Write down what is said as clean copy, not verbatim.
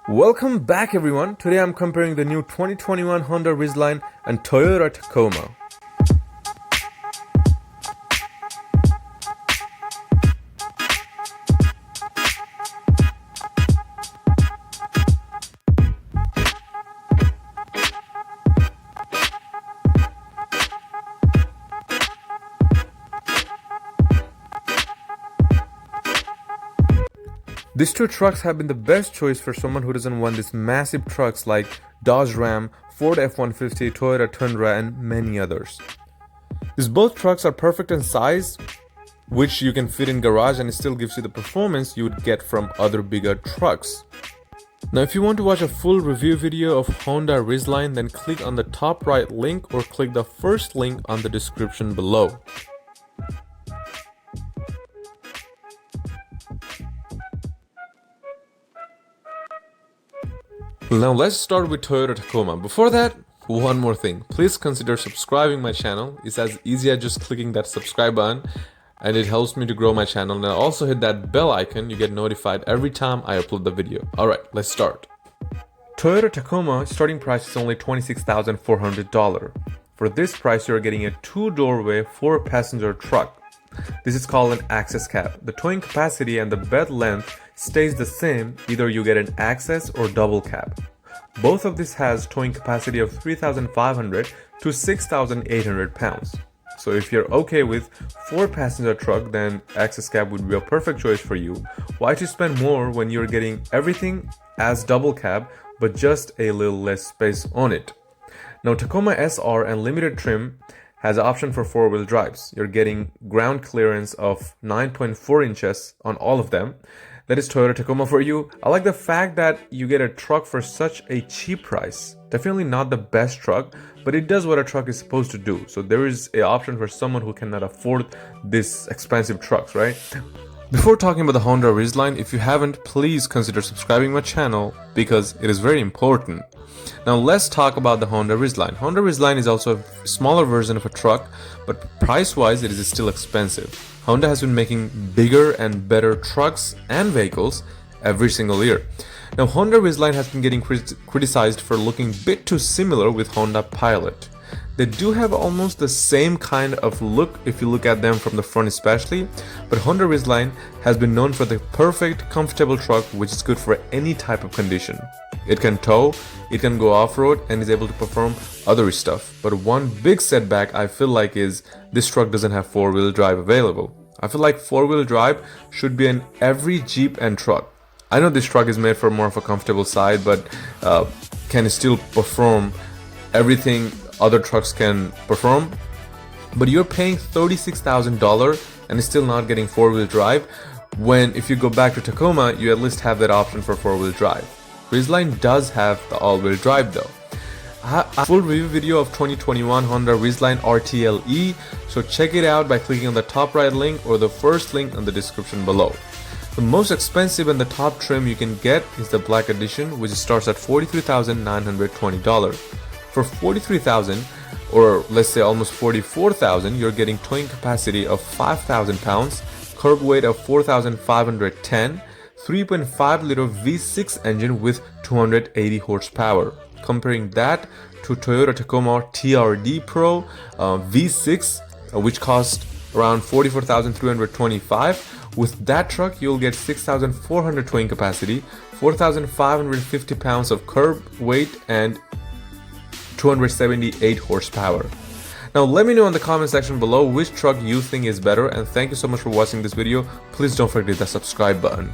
Welcome back everyone. Today I'm comparing the new 2021 Honda Ridgeline and Toyota Tacoma. These two trucks have been the best choice for someone who doesn't want these massive trucks like Dodge Ram, Ford F-150, Toyota Tundra, and many others. These both trucks are perfect in size, which you can fit in garage, and it still gives you the performance you would get from other bigger trucks. Now if you want to watch a full review video of Honda Ridgeline, then click on the top right link or click the first link on the description below. Now let's start with Toyota Tacoma. Before that, one more thing. Please consider subscribing my channel. It's as easy as just clicking that subscribe button and it helps me to grow my channel. Now also hit that bell icon. You get notified every time I upload the video. Alright, let's start. Toyota Tacoma starting price is only $26,400. For this price, you're getting a 2-doorway, 4-passenger truck. This is called an access cab. The towing capacity and the bed length stays the same, either you get an access or double cab. Both of this has towing capacity of 3,500 to 6,800 pounds. So if you're okay with 4-passenger truck, then access cab would be a perfect choice for you. Why to spend more when you're getting everything as double cab but just a little less space on it? Now Tacoma SR and limited trim has an option for 4-wheel drives. You're getting ground clearance of 9.4 inches on all of them. That is Toyota Tacoma for you. I like the fact that you get a truck for such a cheap price. Definitely not the best truck, but it does what a truck is supposed to do. So there is an option for someone who cannot afford these expensive trucks, right? Before talking about the Honda Ridgeline, if you haven't, please consider subscribing my channel because it is very important. Now let's talk about the Honda Ridgeline. Honda Ridgeline is also a smaller version of a truck, but price-wise it is still expensive. Honda has been making bigger and better trucks and vehicles every single year. Now Honda Ridgeline has been getting criticized for looking a bit too similar with Honda Pilot. They do have almost the same kind of look if you look at them from the front especially, but Honda Ridgeline has been known for the perfect, comfortable truck which is good for any type of condition. It can tow, it can go off-road, and is able to perform other stuff. But one big setback I feel like is this truck doesn't have 4-wheel drive available. I feel like 4-wheel drive should be in every Jeep and truck. I know this truck is made for more of a comfortable side, but can still perform everything other trucks can perform. But you're paying $36,000 and still not getting 4-wheel drive, when if you go back to Tacoma, you at least have that option for 4-wheel drive. Ridgeline does have the all-wheel drive though. I have a full review video of 2021 Honda Ridgeline RTLE, so check it out by clicking on the top right link or the first link in the description below. The most expensive and the top trim you can get is the Black Edition, which starts at $43,920. For $43,000, or let's say almost $44,000, you're getting towing capacity of 5,000 pounds, curb weight of 4,510, 3.5-liter V6 engine with 280 horsepower. Comparing that to Toyota Tacoma TRD Pro V6, which cost around $44,325. With that truck, you'll get 6,400 towing capacity, 4,550 pounds of curb weight, and 278 horsepower. Now let me know in the comment section below which truck you think is better, and thank you so much for watching this video. Please don't forget to hit the subscribe button.